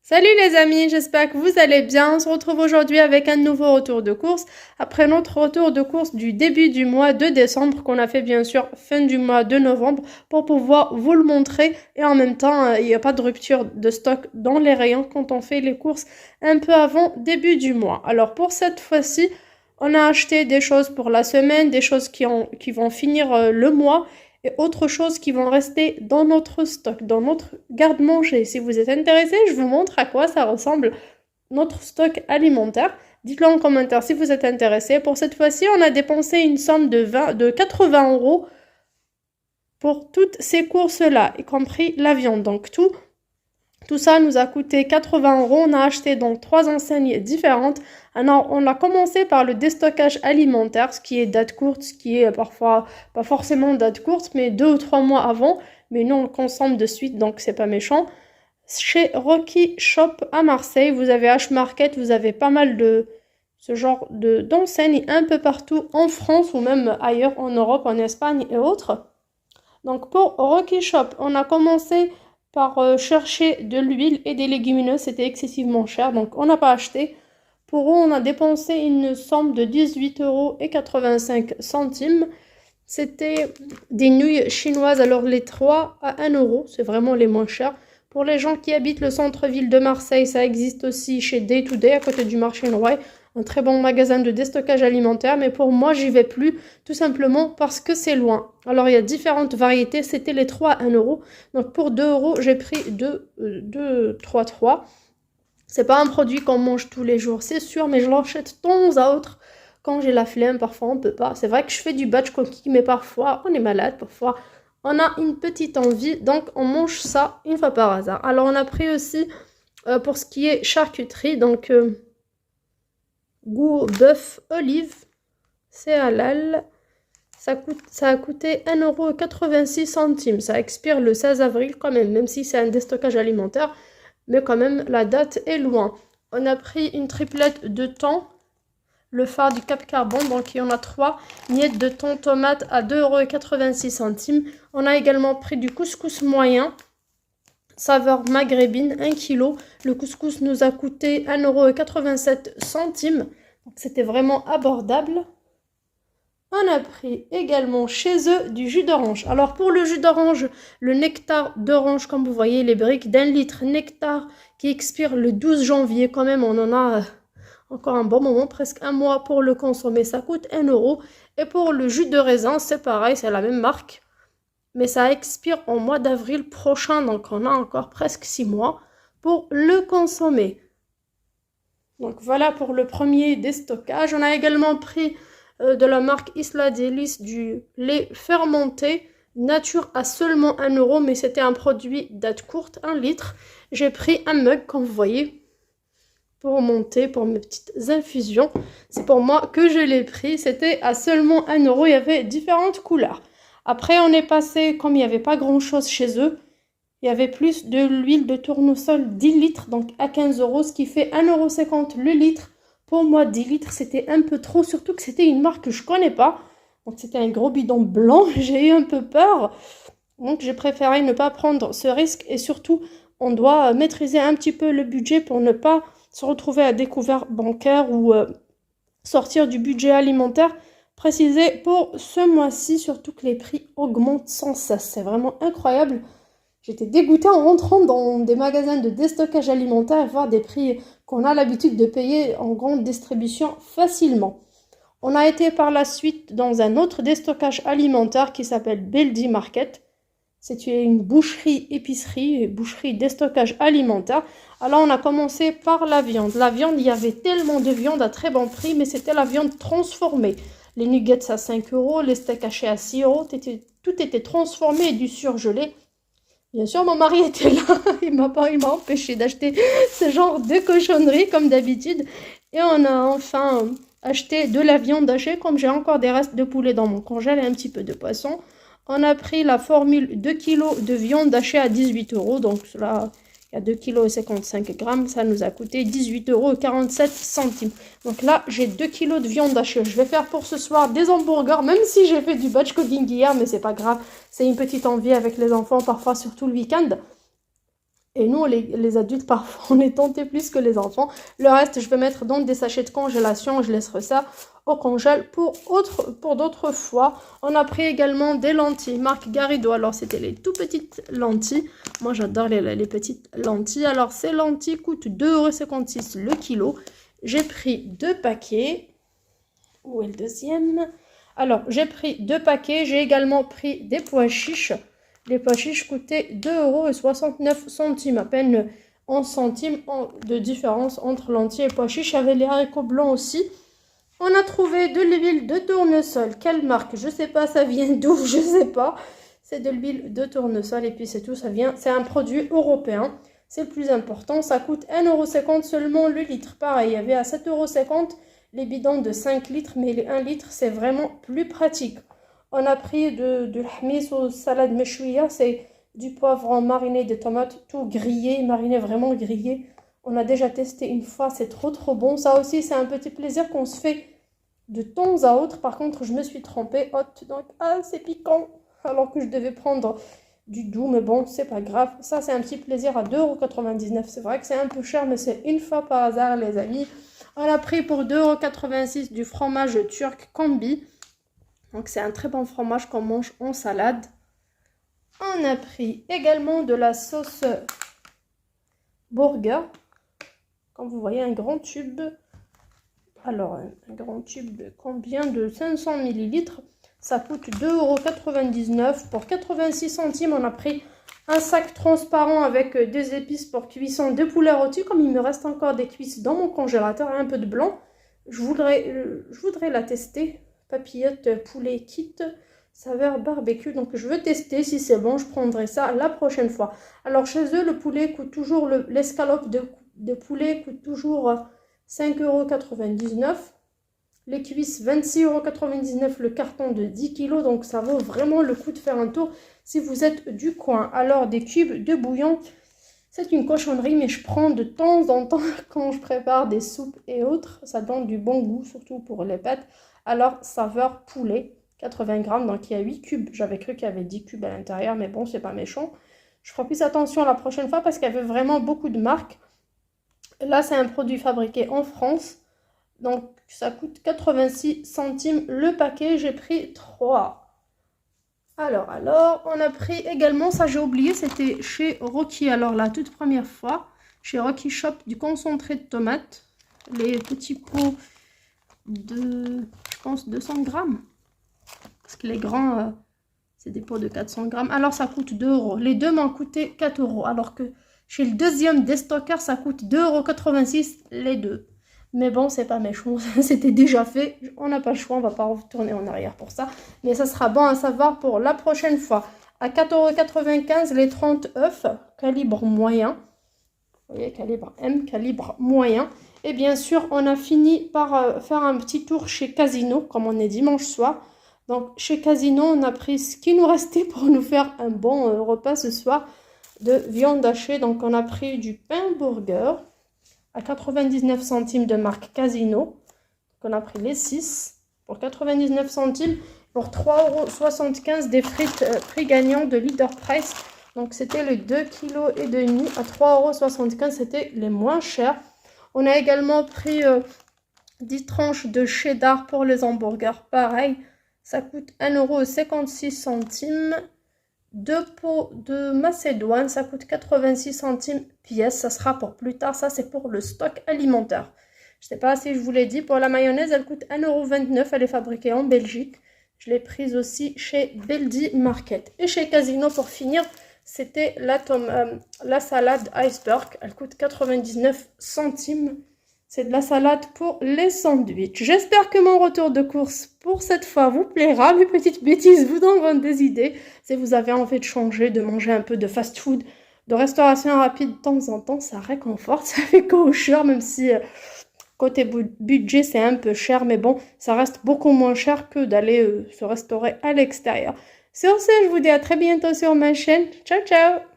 Salut les amis, j'espère que vous allez bien. On se retrouve aujourd'hui avec un nouveau retour de course. Après notre retour de course du début du mois de décembre, qu'on a fait bien sûr fin du mois de novembre, pour pouvoir vous le montrer. Et en même temps, il n'y a pas de rupture de stock dans les rayons quand on fait les courses un peu avant début du mois. Alors pour cette fois-ci, on a acheté des choses pour la semaine, des choses qui vont finir le mois et autres choses qui vont rester dans notre stock, dans notre garde-manger. Si vous êtes intéressé, je vous montre à quoi ça ressemble notre stock alimentaire. Dites-le en commentaire si vous êtes intéressé. Pour cette fois-ci, on a dépensé une somme de 80 € pour toutes ces courses-là, y compris la viande. Donc tout ça nous a coûté 80 €. On a acheté donc 3 enseignes différentes. Alors, on a commencé par le déstockage alimentaire, ce qui est date courte, ce qui est parfois pas forcément date courte, mais 2 ou 3 mois avant. Mais nous, on le consomme de suite, donc c'est pas méchant. Chez Rocky Shop à Marseille, vous avez H-Market, vous avez pas mal de ce genre d'enseignes un peu partout en France ou même ailleurs en Europe, en Espagne et autres. Donc pour Rocky Shop, on a commencé par chercher de l'huile et des légumineuses, c'était excessivement cher, donc on n'a pas acheté. Pour eux, on a dépensé une somme de 18,85 €. C'était des nouilles chinoises, alors les 3 à 1 €, c'est vraiment les moins chers. Pour les gens qui habitent le centre-ville de Marseille, ça existe aussi chez Day to Day, à côté du marché Noailles, un très bon magasin de déstockage alimentaire, mais pour moi, j'y vais plus, tout simplement parce que c'est loin. Alors, il y a différentes variétés, c'était les 3 à 1 €. Donc, pour 2 €, j'ai pris 3. C'est pas un produit qu'on mange tous les jours, c'est sûr, mais je l'achète de temps à autre quand j'ai la flemme. Parfois, on peut pas. C'est vrai que je fais du batch cookie, mais parfois, on est malade. Parfois, on a une petite envie, donc on mange ça une fois par hasard. Alors, on a pris aussi, pour ce qui est charcuterie, donc goût bœuf olive, c'est halal. Ça a coûté 1,86 €. Ça expire le 16 avril quand même si c'est un déstockage alimentaire. Mais quand même, la date est loin. On a pris une triplette de thon, le phare du Cap Carbone, donc il y en a 3. Miettes de thon tomate à 2,86 €. On a également pris du couscous moyen, saveur maghrébine, 1 kg. Le couscous nous a coûté 1,87 €. Donc c'était vraiment abordable. On a pris également chez eux du jus d'orange. Alors pour le jus d'orange, le nectar d'orange, comme vous voyez, les briques d'1 litre nectar qui expire le 12 janvier. Quand même, on en a encore un bon moment, presque un mois pour le consommer. Ça coûte 1 €. Et pour le jus de raisin, c'est pareil, c'est la même marque. Mais ça expire au mois d'avril prochain, donc on a encore presque 6 mois pour le consommer. Donc voilà pour le premier déstockage. On a également pris de la marque Isla Délice du lait fermenté nature à seulement 1 €, mais c'était un produit date courte, 1 litre. J'ai pris un mug, comme vous voyez, pour monter, pour mes petites infusions. C'est pour moi que je l'ai pris, c'était à seulement 1 €, il y avait différentes couleurs. Après, on est passé, comme il n'y avait pas grand-chose chez eux, il y avait plus de l'huile de tournesol 10 litres, donc à 15 €, ce qui fait 1,50 € le litre. Pour moi, 10 litres, c'était un peu trop, surtout que c'était une marque que je connais pas. Donc, c'était un gros bidon blanc. J'ai eu un peu peur. Donc, j'ai préféré ne pas prendre ce risque. Et surtout, on doit maîtriser un petit peu le budget pour ne pas se retrouver à découvert bancaire ou sortir du budget alimentaire précisé pour ce mois-ci. Surtout que les prix augmentent sans cesse. C'est vraiment incroyable. J'étais dégoûtée en rentrant dans des magasins de déstockage alimentaire et voir des prix qu'on a l'habitude de payer en grande distribution facilement. On a été par la suite dans un autre déstockage alimentaire qui s'appelle Beldi Market. C'est une boucherie-épicerie, boucherie déstockage alimentaire. Alors on a commencé par la viande. La viande, il y avait tellement de viande à très bon prix, mais c'était la viande transformée. Les nuggets à 5 €, les steaks hachés à 6 €, tout était transformé et du surgelé. Bien sûr, mon mari était là, il m'a empêché d'acheter ce genre de cochonnerie comme d'habitude. Et on a enfin acheté de la viande hachée, comme j'ai encore des restes de poulet dans mon congèle et un petit peu de poisson. On a pris la formule 2 kg de viande hachée à 18 €, donc cela, il y a 2,55 kg, ça nous a coûté 18,47 €. Donc là, j'ai 2 kg de viande hachée. Je vais faire pour ce soir des hamburgers, même si j'ai fait du batch cooking hier, mais c'est pas grave. C'est une petite envie avec les enfants, parfois surtout le week-end. Et nous, les adultes, parfois, on est tentés plus que les enfants. Le reste, je vais mettre dans des sachets de congélation. Je laisserai ça au congèle pour d'autres fois. On a pris également des lentilles, marque Garrido. Alors, c'était les tout petites lentilles. Moi, j'adore les petites lentilles. Alors, ces lentilles coûtent 2,56 € le kilo. J'ai pris 2 paquets. Où est le deuxième? Alors, j'ai pris 2 paquets. J'ai également pris des pois chiches. Les pois chiches coûtaient 2,69 €, à peine 11 centimes de différence entre lentilles et pois chiches. Il y avait les haricots blancs aussi. On a trouvé de l'huile de tournesol. Quelle marque? Je sais pas, ça vient d'où? Je sais pas. C'est de l'huile de tournesol et puis c'est tout, ça vient. C'est un produit européen. C'est le plus important. Ça coûte 1,50 € seulement le litre. Pareil, il y avait à 7,50 € les bidons de 5 litres, mais les 1 litre, c'est vraiment plus pratique. On a pris de l'hmis aux salades meshouia, c'est du poivron mariné, des tomates, tout grillé, mariné, vraiment grillé. On a déjà testé une fois, c'est trop bon. Ça aussi, c'est un petit plaisir qu'on se fait de temps à autre. Par contre, je me suis trompée, donc c'est piquant. Alors que je devais prendre du doux, mais bon, c'est pas grave. Ça, c'est un petit plaisir à 2,99 €. C'est vrai que c'est un peu cher, mais c'est une fois par hasard, les amis. On a pris pour 2,86 € du fromage turc Combi. Donc, c'est un très bon fromage qu'on mange en salade. On a pris également de la sauce burger. Comme vous voyez, un grand tube. Alors, un grand tube de combien? De 500 ml. Ça coûte 2,99 € pour 86 centimes. On a pris un sac transparent avec des épices pour cuisson de poulet rôti. Comme il me reste encore des cuisses dans mon congélateur et un peu de blanc, je voudrais la tester. Papillote poulet kit saveur barbecue. Donc je veux tester si c'est bon. Je prendrai ça la prochaine fois. Alors chez eux, le poulet coûte toujours, l'escalope de poulet coûte toujours 5,99 €. Les cuisses 26,99 € le carton de 10 kg. Donc ça vaut vraiment le coup de faire un tour si vous êtes du coin. Alors des cubes de bouillon. C'est une cochonnerie, mais je prends de temps en temps quand je prépare des soupes et autres. Ça donne du bon goût, surtout pour les pâtes. Alors, saveur poulet, 80 grammes, donc il y a 8 cubes. J'avais cru qu'il y avait 10 cubes à l'intérieur, mais bon, c'est pas méchant. Je ferai plus attention la prochaine fois parce qu'il y avait vraiment beaucoup de marques. Là, c'est un produit fabriqué en France. Donc, ça coûte 86 centimes le paquet. J'ai pris 3. Alors, on a pris également, ça j'ai oublié, c'était chez Rocky. Alors, la toute première fois, chez Rocky Shop, du concentré de tomates. Les petits pots de, je pense, 200 grammes. Parce que les grands, c'est des pots de 400 grammes. Alors, ça coûte 2 €. Les deux m'ont coûté 4 €. Alors que chez le deuxième déstocker, ça coûte 2,86 € les deux. Mais bon, c'est pas méchant, c'était déjà fait. On n'a pas le choix, on va pas retourner en arrière pour ça. Mais ça sera bon à savoir pour la prochaine fois. À 4,95 € les 30 œufs, calibre moyen. Vous voyez, calibre M, calibre moyen. Et bien sûr, on a fini par faire un petit tour chez Casino, comme on est dimanche soir. Donc, chez Casino, on a pris ce qui nous restait pour nous faire un bon repas ce soir de viande hachée. Donc, on a pris du pain burger à 99 centimes de marque Casino. Donc, on a pris les 6 pour 99 centimes. Pour 3,75 € des frites prix gagnant de Leader Price. Donc, c'était le 2,5 kg à 3,75 €. C'était les moins chers. On a également pris 10 tranches de cheddar pour les hamburgers. Pareil, ça coûte 1,56 €. 2 pots de macédoine, ça coûte 86 centimes pièce. Ça sera pour plus tard. Ça, c'est pour le stock alimentaire. Je ne sais pas si je vous l'ai dit. Pour la mayonnaise, elle coûte 1,29 €. Elle est fabriquée en Belgique. Je l'ai prise aussi chez Beldi Market. Et chez Casino, pour finir, c'était la salade iceberg. Elle coûte 99 centimes. C'est de la salade pour les sandwichs. J'espère que mon retour de course pour cette fois vous plaira. Mes petites bêtises vous donneront des idées. Si vous avez envie de changer, de manger un peu de fast-food, de restauration rapide de temps en temps, ça réconforte, ça fait cauchemar, même si côté budget c'est un peu cher. Mais bon, ça reste beaucoup moins cher que d'aller se restaurer à l'extérieur. Sur ce, je vous dis à très bientôt sur ma chaîne. Ciao, ciao!